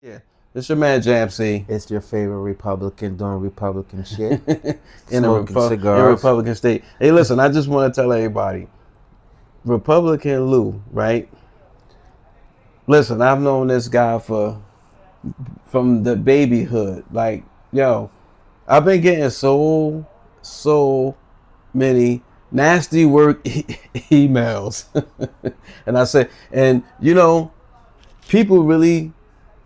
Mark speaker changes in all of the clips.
Speaker 1: Yeah, it's your man Jam C
Speaker 2: It's your favorite Republican doing Republican shit,
Speaker 1: in a
Speaker 2: smoking
Speaker 1: in
Speaker 2: cigars.
Speaker 1: Republican state. Hey, listen, I just want to tell everybody, Republican Lou, right? Listen, I've known this guy for from the babyhood. Like, yo, I've been getting so many nasty work emails, and I say, and people really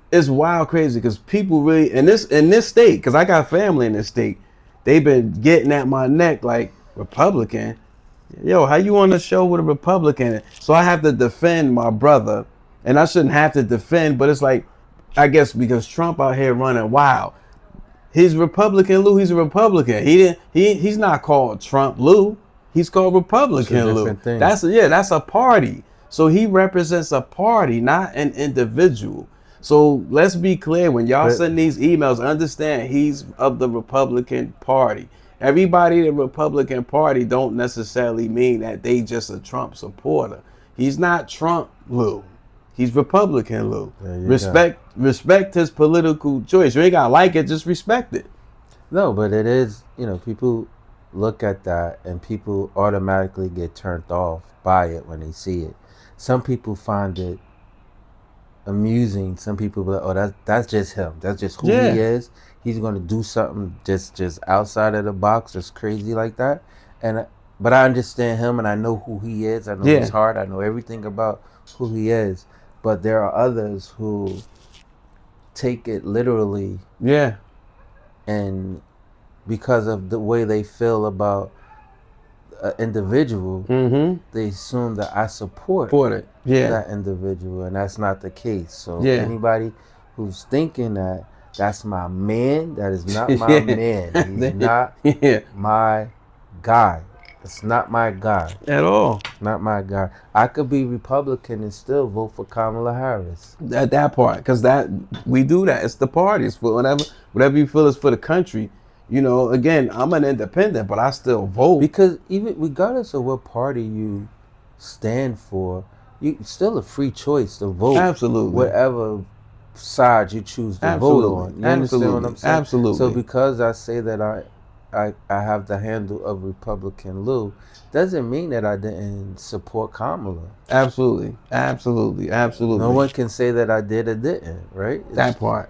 Speaker 1: it's wild crazy because people really in this state, because I got family in this state, they've been getting at my neck like, Republican, yo, how you on the show with a Republican? So I have to defend my brother, and I shouldn't have to defend, but it's like, I guess because Trump out here running wild. He's Republican Lou. He's a Republican. He's not called Trump Lou. He's called
Speaker 2: It's a
Speaker 1: Republican Lou.
Speaker 2: different thing.
Speaker 1: That's a party. So he represents a party, not an individual. So let's be clear, when y'all
Speaker 2: But
Speaker 1: send these emails, understand he's of the Republican Party. Everybody in the Republican Party don't necessarily mean that they just a Trump supporter. He's not Trump Lou. He's Republican Lou.
Speaker 2: there you go.
Speaker 1: Respect his political choice. You ain't gotta like it, just respect it.
Speaker 2: No, but it is, people look at that and people automatically get turned off by it when they see it. Some people find it amusing. Some people be like, oh, that's just him. That's just who
Speaker 1: Yeah.
Speaker 2: he is. He's gonna do something just outside of the box, just crazy like that. But I understand him and I know who he is. I know
Speaker 1: Yeah.
Speaker 2: his heart. I know everything about who he is. But there are others who take it literally,
Speaker 1: Yeah.
Speaker 2: and because of the way they feel about an individual,
Speaker 1: Mm-hmm.
Speaker 2: they assume that I support
Speaker 1: For it. Yeah.
Speaker 2: that individual, and that's not the case. So
Speaker 1: Yeah.
Speaker 2: anybody who's thinking that that's my man, that is not my man. He's not
Speaker 1: Yeah.
Speaker 2: my guy. It's not my guy.
Speaker 1: At all.
Speaker 2: Not my guy. I could be Republican and still vote for Kamala Harris.
Speaker 1: At that part, because that we do that. It's the parties for whatever you feel is for the country. Again, I'm an independent, but I still vote.
Speaker 2: Because even regardless of what party you stand for, you still a free choice to vote.
Speaker 1: Absolutely.
Speaker 2: Whatever side you choose to
Speaker 1: Absolutely.
Speaker 2: vote on. You understand what I'm saying?
Speaker 1: Absolutely.
Speaker 2: So because I say that I have the handle of Republican Lou, doesn't mean that I didn't support Kamala.
Speaker 1: Absolutely.
Speaker 2: No one can say that I did or didn't, right?
Speaker 1: That part.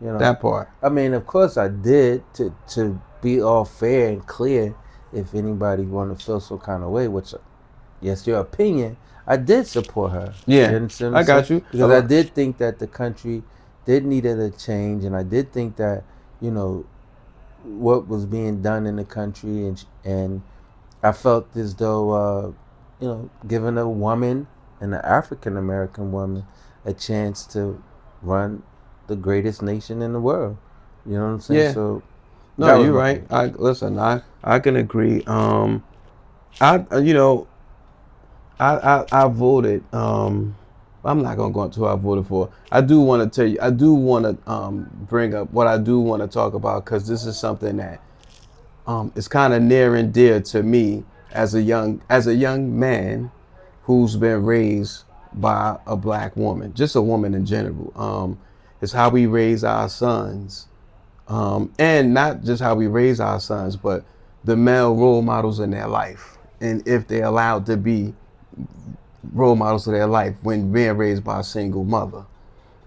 Speaker 1: That part.
Speaker 2: I mean, of course I did, to be all fair and clear. If anybody want to feel so kind of way, which, yes, your opinion, I did support her.
Speaker 1: Yeah,
Speaker 2: You understand what
Speaker 1: I
Speaker 2: I'm
Speaker 1: got
Speaker 2: saying?
Speaker 1: you.
Speaker 2: Because I did think that the country did need a change, and I did think that, what was being done in the country, and I felt as though, giving a woman, an African American woman, a chance to run the greatest nation in the world. You know what I'm saying?
Speaker 1: Yeah.
Speaker 2: So that
Speaker 1: No,
Speaker 2: was
Speaker 1: you're
Speaker 2: my
Speaker 1: right.
Speaker 2: thing.
Speaker 1: I can agree. I voted. I'm not gonna go into who I voted for. I do want to tell you. I do want to bring up what I do want to talk about, because this is something that is kind of near and dear to me as a young man who's been raised by a black woman, just a woman in general. It's how we raise our sons, and not just how we raise our sons, but the male role models in their life, and if they're allowed to be role models of their life when being raised by a single mother.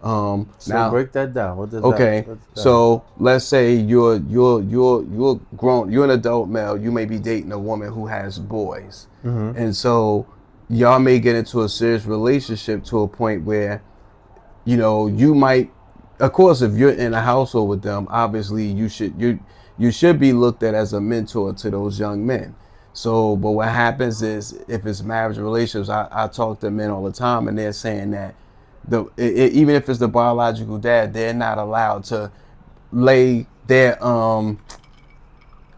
Speaker 2: So
Speaker 1: Now,
Speaker 2: break that down. What does
Speaker 1: okay,
Speaker 2: that?
Speaker 1: so let's say you're grown, you're an adult male. You may be dating a woman who has boys, and so y'all may get into a serious relationship to a point where you might, of course, if you're in a household with them, obviously you should be looked at as a mentor to those young men. So, but what happens is, if it's marriage relationships, I talk to men all the time, and they're saying that even if it's the biological dad, they're not allowed to lay their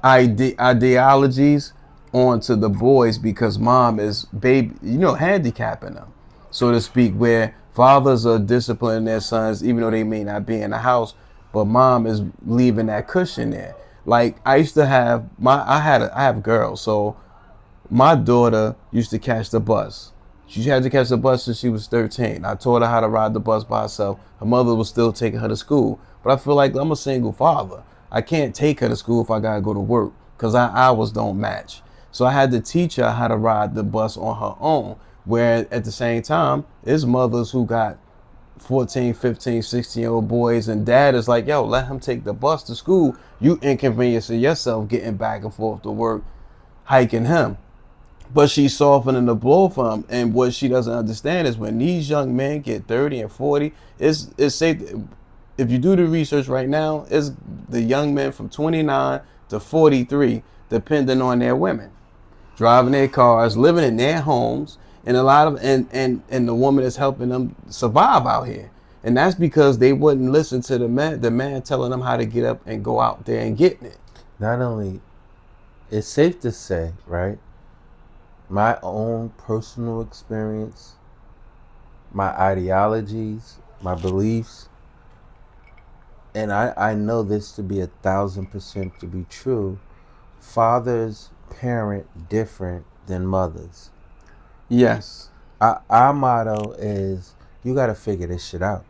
Speaker 1: ideologies onto the boys, because mom is handicapping them, so to speak, where fathers are disciplining their sons even though they may not be in the house, but mom is leaving that cushion there. Like, I used to have I have girls, so my daughter used to catch the bus She had to catch the bus since she was 13. I taught her how to ride the bus by herself. Her mother was still taking her to school. But I feel like I'm a single father. I can't take her to school if I gotta go to work because our hours don't match. So I had to teach her how to ride the bus on her own. Where at the same time, there's mothers who got 14, 15, 16-year-old boys, and dad is like, yo, let him take the bus to school. You inconveniencing yourself getting back and forth to work, hiking him. But she's softening the blow for him. And what she doesn't understand is when these young men get 30 and 40, it's safe. If you do the research right now, it's the young men from 29 to 43, depending on their women, driving their cars, living in their homes, and a lot of and the woman is helping them survive out here. And that's because they wouldn't listen to the man telling them how to get up and go out there and getting it.
Speaker 2: Not only, it's safe to say, right? My own personal experience, my ideologies, my beliefs, and I know this to be 1,000% to be true. Fathers parent different than mothers.
Speaker 1: Yes.
Speaker 2: Our motto is you got to figure this shit out.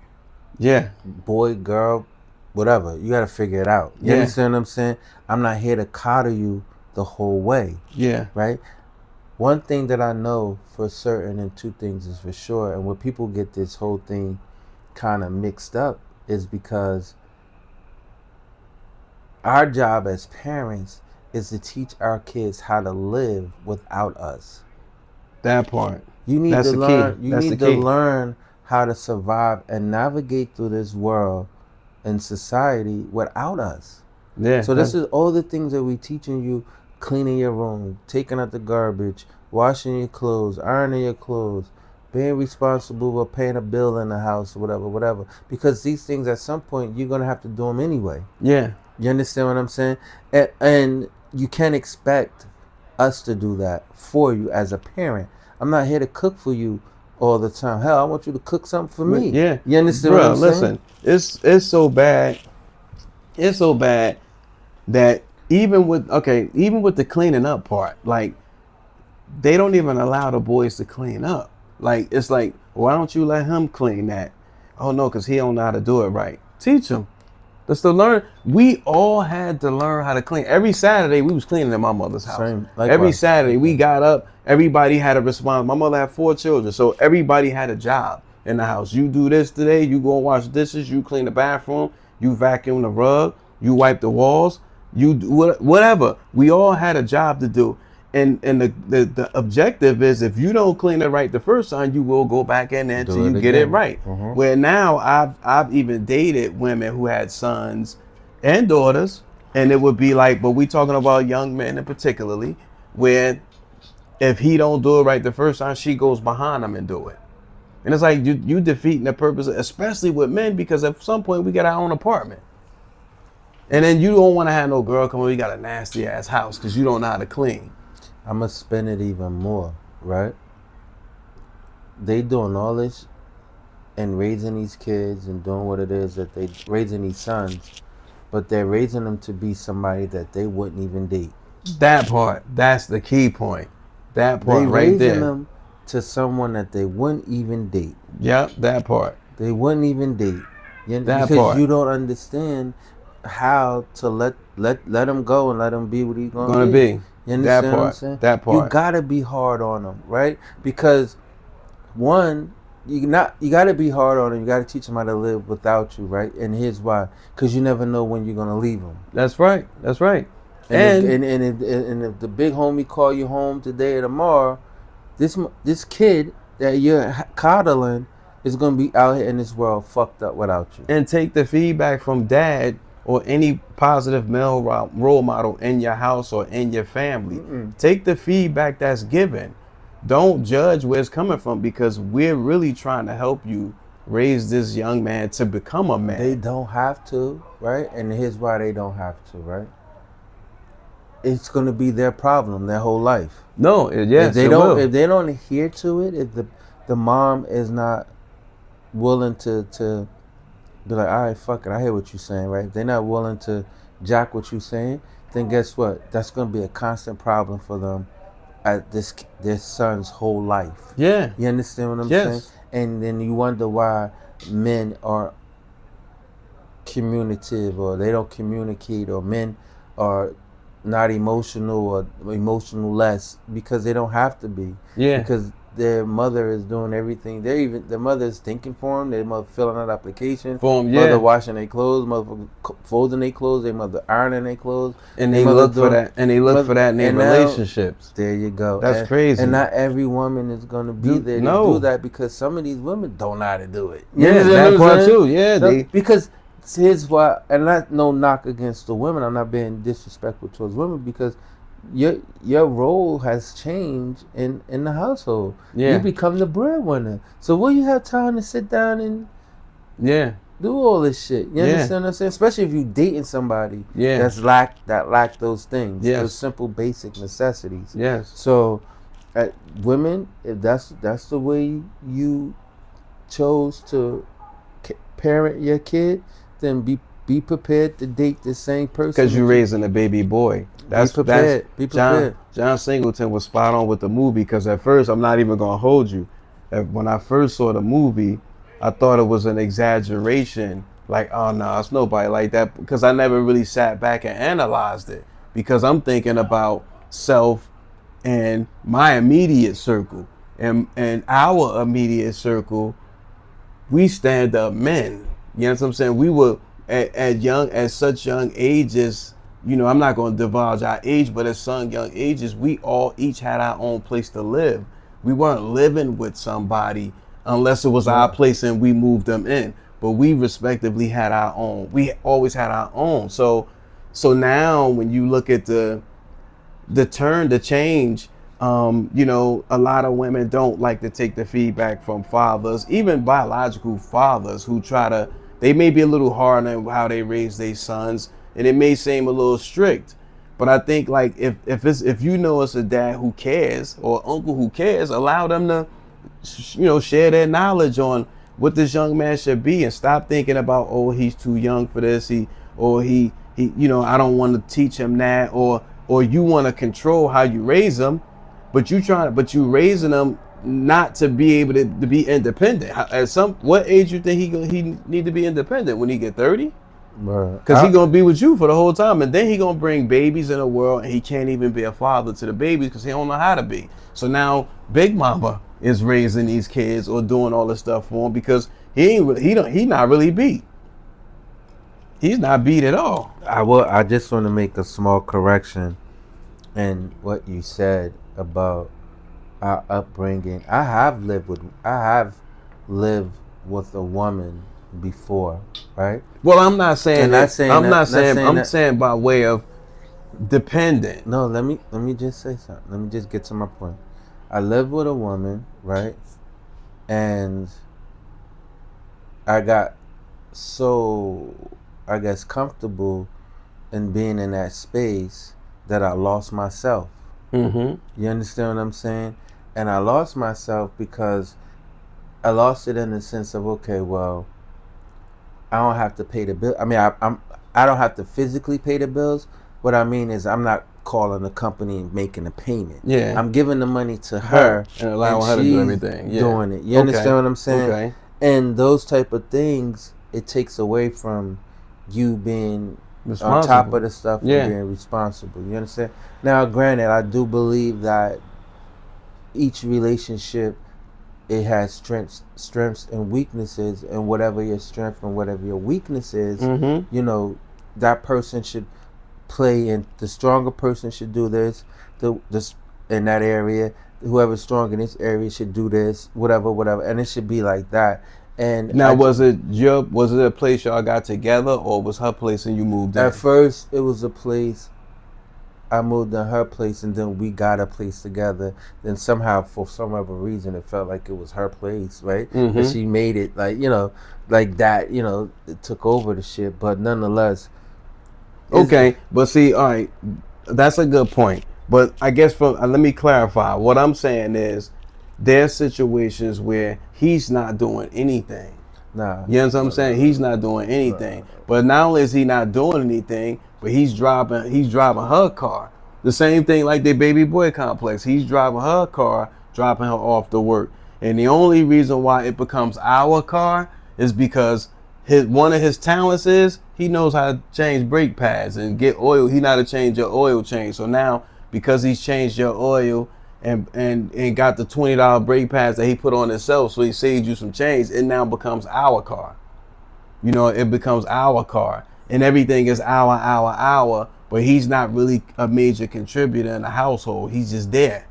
Speaker 1: Yeah.
Speaker 2: Boy, girl, whatever. You got to figure it out. You understand what I'm saying? I'm not here to coddle you the whole way.
Speaker 1: Yeah.
Speaker 2: Right? One thing that I know for certain, and two things is for sure, and where people get this whole thing kind of mixed up is because our job as parents is to teach our kids how to live without us.
Speaker 1: That part.
Speaker 2: You need
Speaker 1: That's
Speaker 2: to
Speaker 1: the
Speaker 2: learn.
Speaker 1: key.
Speaker 2: You
Speaker 1: That's
Speaker 2: need
Speaker 1: the
Speaker 2: to
Speaker 1: key.
Speaker 2: learn how to survive and navigate through this world and society without us.
Speaker 1: Yeah.
Speaker 2: So this is all the things that we teaching you: cleaning your room, taking out the garbage, washing your clothes, ironing your clothes, being responsible for paying a bill in the house, whatever. Because these things, at some point, you're gonna have to do them anyway.
Speaker 1: Yeah.
Speaker 2: You understand what I'm saying? And you can't expect us to do that for you as a parent. I'm not here to cook for you all the time. Hell, I want you to cook something for me.
Speaker 1: Yeah.
Speaker 2: You understand what I'm saying?
Speaker 1: Listen, it's so bad. It's so bad that even with the cleaning up part, like they don't even allow the boys to clean up. Like it's like, why don't you let him clean that? Oh no, because he don't know how to do it right. Teach him. Let's to learn. We all had to learn how to clean. Every Saturday we was cleaning at my mother's house.
Speaker 2: Same.
Speaker 1: Every
Speaker 2: Likewise.
Speaker 1: Saturday we got up. Everybody had a response. My mother had 4 children, so everybody had a job in the house. You do this today. You go and wash dishes. You clean the bathroom. You vacuum the rug. You wipe the walls. You do whatever. We all had a job to do. And the objective is, if you don't clean it right the first time, you will go back in there until you get it right.
Speaker 2: Mm-hmm.
Speaker 1: Where now I've even dated women who had sons and daughters, and it would be like, but we talking about young men in particularly, where if he don't do it right the first time, she goes behind him and do it. And it's like you defeating the purpose, especially with men, because at some point we got our own apartment. And then you don't want to have no girl come over, you got a nasty ass house because you don't know how to clean.
Speaker 2: I'm going to spin it even more, right? They doing all this and raising these kids and doing what it is that they raising these sons, but they're raising them to be somebody that they wouldn't even date.
Speaker 1: That part, that's the key point. That part
Speaker 2: they
Speaker 1: right there.
Speaker 2: Raising them to someone that they wouldn't even date.
Speaker 1: Yep, that part.
Speaker 2: They wouldn't even date.
Speaker 1: That
Speaker 2: because
Speaker 1: part.
Speaker 2: You don't understand how to let them go and let them be what he's gonna
Speaker 1: be.
Speaker 2: You understand what I'm saying?
Speaker 1: That part.
Speaker 2: You gotta be hard on them, right? Because one, you gotta be hard on them. You gotta teach them how to live without you, right? And here's why: because you never know when you're gonna leave them.
Speaker 1: That's right. That's right.
Speaker 2: And if the big homie call you home today or tomorrow, this kid that you're coddling is gonna be out here in this world fucked up without you.
Speaker 1: And take the feedback from dad or any positive male role model in your house or in your family. Take the feedback that's given. Don't judge where it's coming from, because we're really trying to help you raise this young man to become a man.
Speaker 2: They don't have to, right? And here's why they don't have to, right? It's going to be their problem their whole life.
Speaker 1: No, yes,
Speaker 2: if they don't adhere to it, if the mom is not willing to be like, all right, fuck it, I hear what you're saying, right? If they're not willing to jack what you're saying, then guess what? That's going to be a constant problem for them at their son's whole life.
Speaker 1: Yeah.
Speaker 2: You understand what I'm saying?
Speaker 1: Yes.
Speaker 2: And then you wonder why men are communicative, or they don't communicate, or men are not emotional or emotional less, because they don't have to be,
Speaker 1: Yeah.
Speaker 2: because their mother is doing everything. Their mother is thinking for them. Their mother filling out applications.
Speaker 1: For 'em,
Speaker 2: Mother
Speaker 1: yeah.
Speaker 2: washing their clothes. Mother folding their clothes. Their mother ironing their clothes.
Speaker 1: And
Speaker 2: Their
Speaker 1: they
Speaker 2: mother
Speaker 1: look for
Speaker 2: doing.
Speaker 1: that. And they look for that in their
Speaker 2: And now
Speaker 1: relationships.
Speaker 2: there you go.
Speaker 1: That's
Speaker 2: and
Speaker 1: crazy.
Speaker 2: not every woman is gonna be there to do
Speaker 1: No.
Speaker 2: that, because some of these women don't know how to do it.
Speaker 1: Yeah,
Speaker 2: understand
Speaker 1: that
Speaker 2: what I'm
Speaker 1: part
Speaker 2: saying?
Speaker 1: too. Yeah,
Speaker 2: So,
Speaker 1: they.
Speaker 2: because here's why, and not no knock against the women. I'm not being disrespectful towards women, because your role has changed in the household. You
Speaker 1: Yeah.
Speaker 2: become the breadwinner. So will you have time to sit down and
Speaker 1: Yeah.
Speaker 2: do all this shit? You
Speaker 1: Yeah.
Speaker 2: understand what I'm saying? Especially if you dating somebody
Speaker 1: Yeah.
Speaker 2: that lack those things,
Speaker 1: Yes.
Speaker 2: those simple basic necessities.
Speaker 1: Yes.
Speaker 2: So, women, if that's the way you chose to parent your kid, then be prepared to date the same person.
Speaker 1: Because you're raising a baby boy.
Speaker 2: Be prepared. Be prepared.
Speaker 1: John Singleton was spot on with the movie, because at first, I'm not even gonna hold you. When I first saw the movie, I thought it was an exaggeration. Like, oh no, it's nobody like that, because I never really sat back and analyzed it, because I'm thinking about self and my immediate circle, and our immediate circle. We stand up men. You know what I'm saying? We were at such young ages. I'm not going to divulge our age, but at some young ages, we all each had our own place to live. We weren't living with somebody unless it was our place and we moved them in. But we respectively had our own. We always had our own. So now when you look at the change, a lot of women don't like to take the feedback from fathers, even biological fathers, who they may be a little hard on how they raise their sons, and it may seem a little strict. But I think, like, if it's a dad who cares, or uncle who cares, allow them to, share their knowledge on what this young man should be, and stop thinking about, oh, he's too young for this, I don't want to teach him that, or you want to control how you raise them, but you raising them not to be able to be independent. What age you think he need to be independent? When he get 30? Because he gonna be with you for the whole time, and then he gonna bring babies in the world, and he can't even be a father to the babies because he don't know how to be. So now Big Mama is raising these kids or doing all this stuff for him, because he not really beat. He's not beat at all.
Speaker 2: I just want to make a small correction in what you said about our upbringing. I have lived with a woman before, right?
Speaker 1: Well, I'm not saying that. I'm
Speaker 2: that.
Speaker 1: saying by way of dependent.
Speaker 2: No, let me just say something. Let me just get to my point. I lived with a woman, right? And I got so, I guess, comfortable in being in that space that I lost myself.
Speaker 1: Mm-hmm.
Speaker 2: You understand what I'm saying? And I lost myself because I lost it in the sense of, okay, well, I don't have to pay the bill. I mean, I don't have to physically pay the bills. What I mean is, I'm not calling the company and making a payment.
Speaker 1: Yeah.
Speaker 2: I'm giving the money to her
Speaker 1: and allowing her to do everything. Yeah.
Speaker 2: Doing it. You understand what I'm saying?
Speaker 1: Okay.
Speaker 2: And those type of things, it takes away from you being on top of the stuff and being responsible. You understand? Now, granted, I do believe that each relationship, it has strengths and weaknesses, and whatever your strength and whatever your weakness is, that person should play, and the stronger person should do this in that area. Whoever's strong in this area should do this, whatever, and it should be like that. And
Speaker 1: now, was it a place y'all got together, or was her place and you moved in?
Speaker 2: At first, it was a place. I moved in her place, and then we got a place together. Then somehow, for some other reason, it felt like it was her place, right?
Speaker 1: Mm-hmm.
Speaker 2: And she made it like that. It took over the shit. But nonetheless,
Speaker 1: okay. But see, all right, that's a good point. But I guess let me clarify. What I'm saying is, there's situations where he's not doing anything.
Speaker 2: Nah.
Speaker 1: You know what I'm saying? He's not doing anything. But not only is he not doing anything, but he's driving her car. The same thing like their baby boy complex. He's driving her car, dropping her off to work. And the only reason why it becomes our car is because one of his talents is he knows how to change brake pads and get oil. He know how to change your oil change. So now because he's changed your oil and got the $20 brake pads that he put on himself, so he saved you some change, it now becomes our car. You know, it becomes our car. And everything is our. But he's not really a major contributor in the household. He's just there.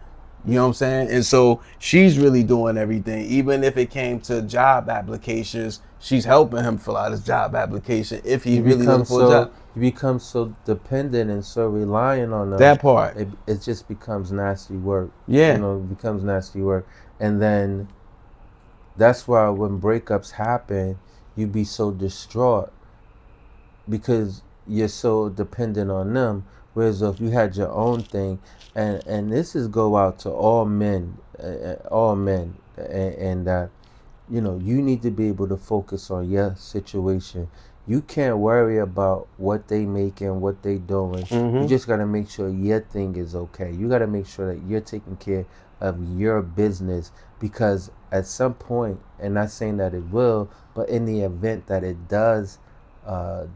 Speaker 1: You know what I'm saying? And so she's really doing everything. Even if it came to job applications, she's helping him fill out his job application if he's really looking for a job.
Speaker 2: You become so dependent and so reliant on them.
Speaker 1: That part.
Speaker 2: It just becomes nasty work.
Speaker 1: Yeah.
Speaker 2: You know, it becomes nasty work. And then that's why when breakups happen, you be so distraught because you're so dependent on them. Whereas if you had your own thing, and this is go out to all men, and you know, you need to be able to focus on your situation. You can't worry about what they making, what they doing. You just gotta make sure your thing is okay. You gotta make sure that you're taking care of your business, because at some point, and not saying that it will, but in the event that it does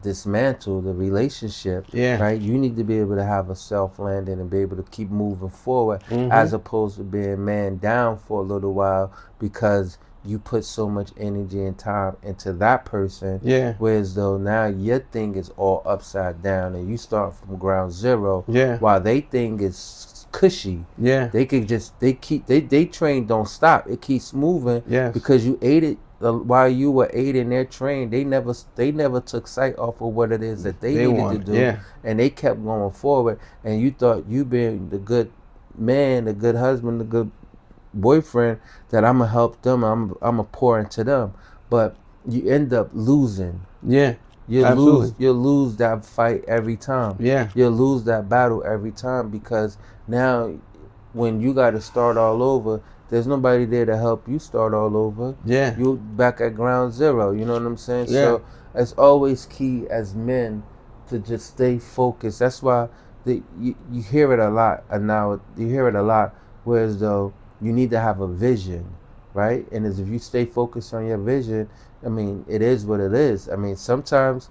Speaker 2: dismantle the relationship, right? You need to be able to have a self landing and be able to keep moving forward, as opposed to being man down for a little while because you put so much energy and time into that person. Whereas though now your thing is all upside down and you start from ground zero. While they thing is cushy. They could just they train don't stop. It keeps moving. Because you ate it. While you were aiding their train, they never took sight off of what it is that they needed to do, and they kept going forward. And you thought you being the good man, the good husband, the good boyfriend, that I'm gonna help them, I'm gonna pour into them, but you end up losing. You lose that fight every time. You lose that battle every time, because now when you got to start all over, there's nobody there to help you start all over. You back at ground zero. You know what I'm saying? So it's always key as men to just stay focused. That's why you hear it a lot. And now you hear it a lot. Whereas though you need to have a vision, right? And as if you stay focused on your vision, I mean, it is what it is. I mean, sometimes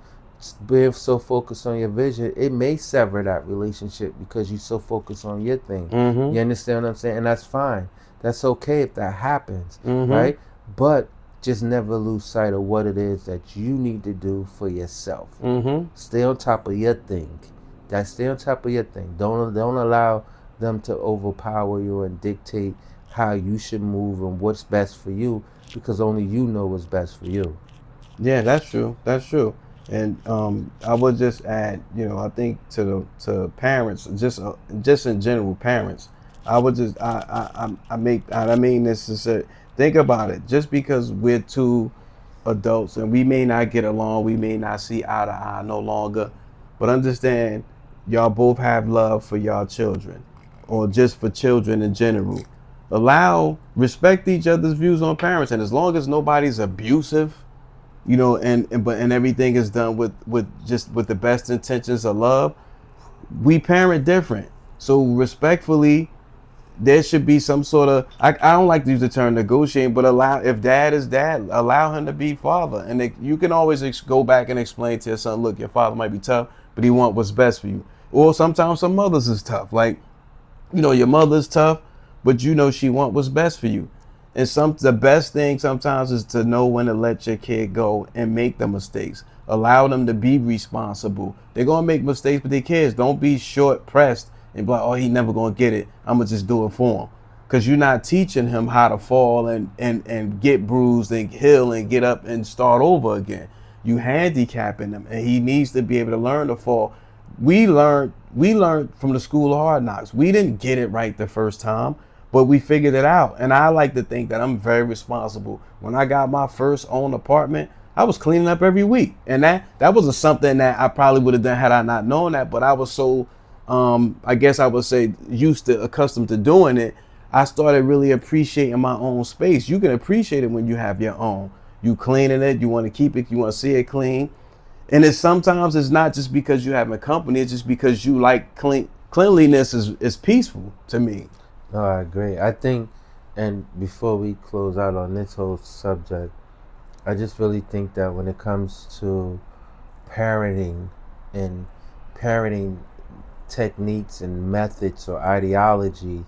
Speaker 2: being so focused on your vision, it may sever that relationship because you're so focused on your thing. You understand what I'm saying? And that's fine. That's okay if that happens, right? But just never lose sight of what it is that you need to do for yourself. Stay on top of your thing. Stay on top of your thing. Don't allow them to overpower you and dictate how you should move and what's best for you, because only you know what's best for you.
Speaker 1: That's true. And I would just add, you know, I think to parents, just in general, parents, I would just I mean this is it. Think about it. Just because we're two adults and we may not get along, we may not see eye to eye no longer, but understand y'all both have love for y'all children, or just for children in general. Respect each other's views on parents, and as long as nobody's abusive, you know, and everything is done with the best intentions of love, we parent different. So respectfully, there should be some sort of, I don't like to use the term negotiating, but if dad is dad, allow him to be father. And you can always go back and explain to your son, look, your father might be tough, but he want what's best for you. Or sometimes some mothers is tough. Like, you know, your mother's tough, but you know she want what's best for you. And the best thing sometimes is to know when to let your kid go and make the mistakes. Allow them to be responsible. They're going to make mistakes with their kids. Don't be short pressed and be like, oh, he never going to get it. I'm going to just do it for him. Because you're not teaching him how to fall and get bruised and heal and get up and start over again. You handicapping him, and he needs to be able to learn to fall. We learned from the school of hard knocks. We didn't get it right the first time, but we figured it out. And I like to think that I'm very responsible. When I got my first own apartment, I was cleaning up every week. And that was something that I probably would have done had I not known that. But I was so, I guess I would say, accustomed to doing it. I started really appreciating my own space. You can appreciate it when you have your own. You cleaning it, you want to keep it, you want to see it clean. And sometimes it's not just because you have a company, it's just because you like clean. cleanliness is peaceful to me.
Speaker 2: No, I agree. I think, and before we close out on this whole subject, I just really think that when it comes to parenting and parenting techniques and methods or ideology,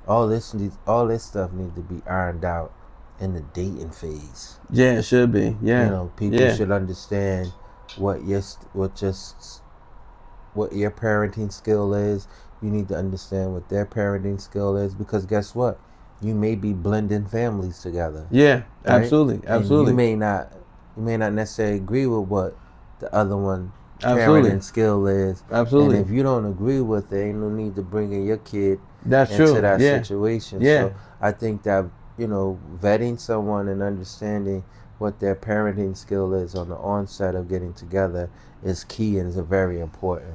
Speaker 2: all this stuff needs to be ironed out in the dating phase.
Speaker 1: Yeah, it should be. Yeah,
Speaker 2: You know, people
Speaker 1: yeah,
Speaker 2: should understand what your what your parenting skill is. You need to understand what their parenting skill is, because guess what? You may be blending families together,
Speaker 1: yeah.
Speaker 2: right?
Speaker 1: Absolutely,
Speaker 2: And you
Speaker 1: absolutely,
Speaker 2: may not necessarily agree with what the other one
Speaker 1: absolutely,
Speaker 2: parenting skill is. And
Speaker 1: absolutely.
Speaker 2: if you don't agree with it, ain't no need to bring in your kid
Speaker 1: That's
Speaker 2: into
Speaker 1: true.
Speaker 2: that
Speaker 1: Yeah,
Speaker 2: situation.
Speaker 1: yeah,
Speaker 2: So I think that, vetting someone and understanding what their parenting skill is on the onset of getting together is key and is very important.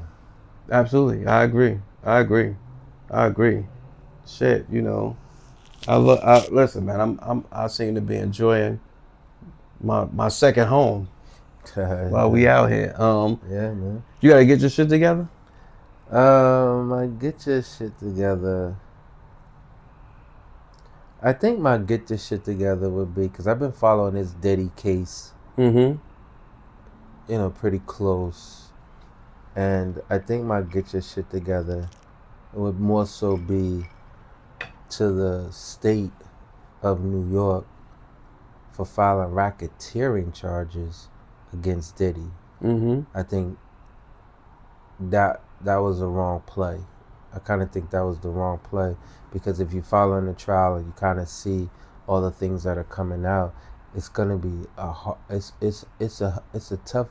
Speaker 1: absolutely. I agree. I agree. I agree. Shit, I look. Listen, man. I seem to be enjoying my second home while we out here.
Speaker 2: Yeah, man.
Speaker 1: You gotta get your shit together.
Speaker 2: I get your shit together. I think my get this shit together would be because I've been following this Diddy case,
Speaker 1: Mm-hmm.
Speaker 2: pretty close, and I think my get your shit together would more so be to the state of New York for filing racketeering charges against Diddy.
Speaker 1: Mm-hmm.
Speaker 2: I think that was a wrong play. I kind of think that was the wrong play, because if you follow in the trial and you kind of see all the things that are coming out, it's gonna be it's a tough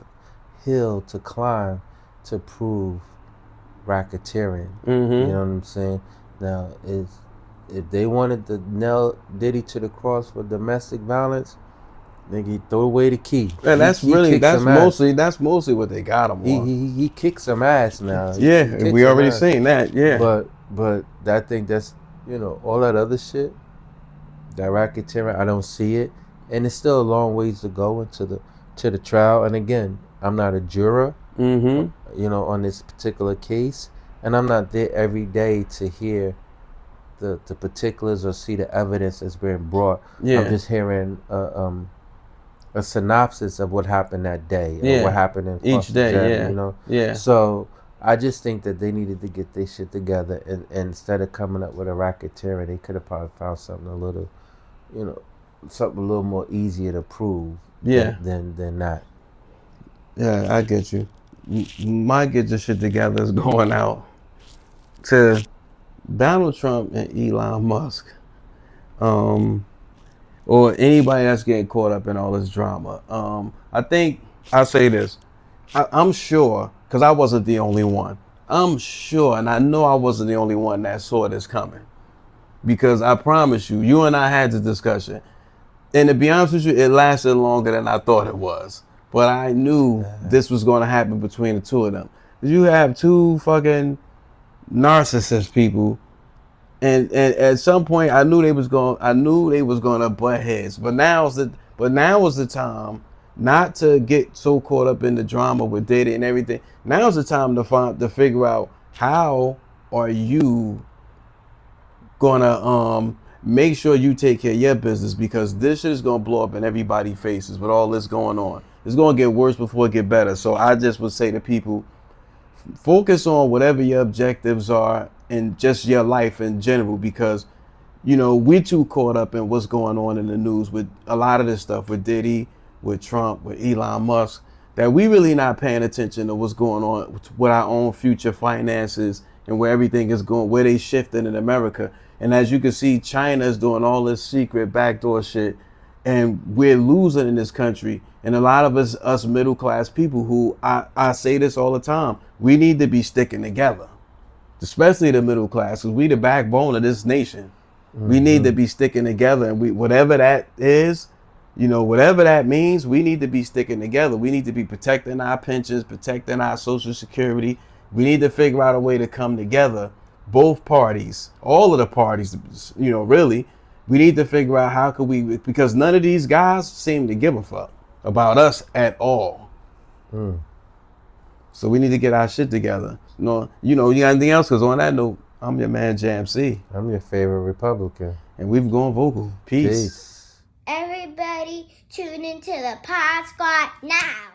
Speaker 2: hill to climb to prove racketeering. You
Speaker 1: Mm-hmm.
Speaker 2: know what I'm saying? Now, is if they wanted to nail Diddy to the cross for domestic violence, nigga, throw away the key.
Speaker 1: And that's
Speaker 2: He
Speaker 1: really
Speaker 2: kicks some ass.
Speaker 1: that's mostly what they got him on.
Speaker 2: He kicks some ass now. He
Speaker 1: Yeah,
Speaker 2: kicks
Speaker 1: we
Speaker 2: some
Speaker 1: already
Speaker 2: ass.
Speaker 1: seen that. Yeah,
Speaker 2: But I think that's, all that other shit, that racketeering, I don't see it, and it's still a long ways to go into the trial. And again, I'm not a juror,
Speaker 1: mm-hmm.
Speaker 2: on this particular case, and I'm not there every day to hear the particulars or see the evidence that's being brought. I'm
Speaker 1: Yeah,
Speaker 2: just hearing a synopsis of what happened that day or what
Speaker 1: yeah.
Speaker 2: happened in
Speaker 1: Each
Speaker 2: cross
Speaker 1: day.
Speaker 2: exam,
Speaker 1: Yeah, yeah.
Speaker 2: So I just think that they needed to get their shit together, and instead of coming up with a racketeering, they could have probably found something a little, you know, something a little more easier to prove
Speaker 1: Yeah,
Speaker 2: than that.
Speaker 1: yeah. I get you. My get your shit together is going out to Donald Trump and Elon Musk. Um, or anybody that's getting caught up in all this drama. I think I'll say this. I'm sure, because I wasn't the only one. I'm sure, and I know I wasn't the only one that saw this coming. Because I promise you, you and I had this discussion. And to be honest with you, it lasted longer than I thought it was. But I knew this was going to happen between the two of them. You have two fucking narcissist people, and at some point I knew they was going to butt heads. Now is the time not to get so caught up in the drama with Diddy and everything. Now is the time to figure out how are you gonna make sure you take care of your business, because this shit is gonna blow up in everybody's faces with all this going on. It's gonna get worse before it get better. So I just would say to people, focus on whatever your objectives are and just your life in general, because we're too caught up in what's going on in the news with a lot of this stuff with Diddy, with Trump, with Elon Musk, that we really not paying attention to what's going on with our own future finances and where everything is going, where they shifting in America. And as you can see, China is doing all this secret backdoor shit, and we're losing in this country. And a lot of us middle class people, who I say this all the time, we need to be sticking together, especially the middle class, because we the backbone of this nation. We need to
Speaker 2: Mm-hmm.
Speaker 1: be sticking together, and we, whatever that is, whatever that means, we need to be sticking together. We need to be protecting our pensions, protecting our social security. We need to figure out a way to come together, both parties, all of the parties, really. We need to figure out how could we, because none of these guys seem to give a fuck about us at all.
Speaker 2: Mm.
Speaker 1: So we need to get our shit together. No, you got anything else? Because on that note, I'm your man, Jam C.
Speaker 2: I'm your favorite Republican.
Speaker 1: And we've gone vocal. Peace.
Speaker 2: Peace.
Speaker 3: Everybody tune into the Pod Squad now.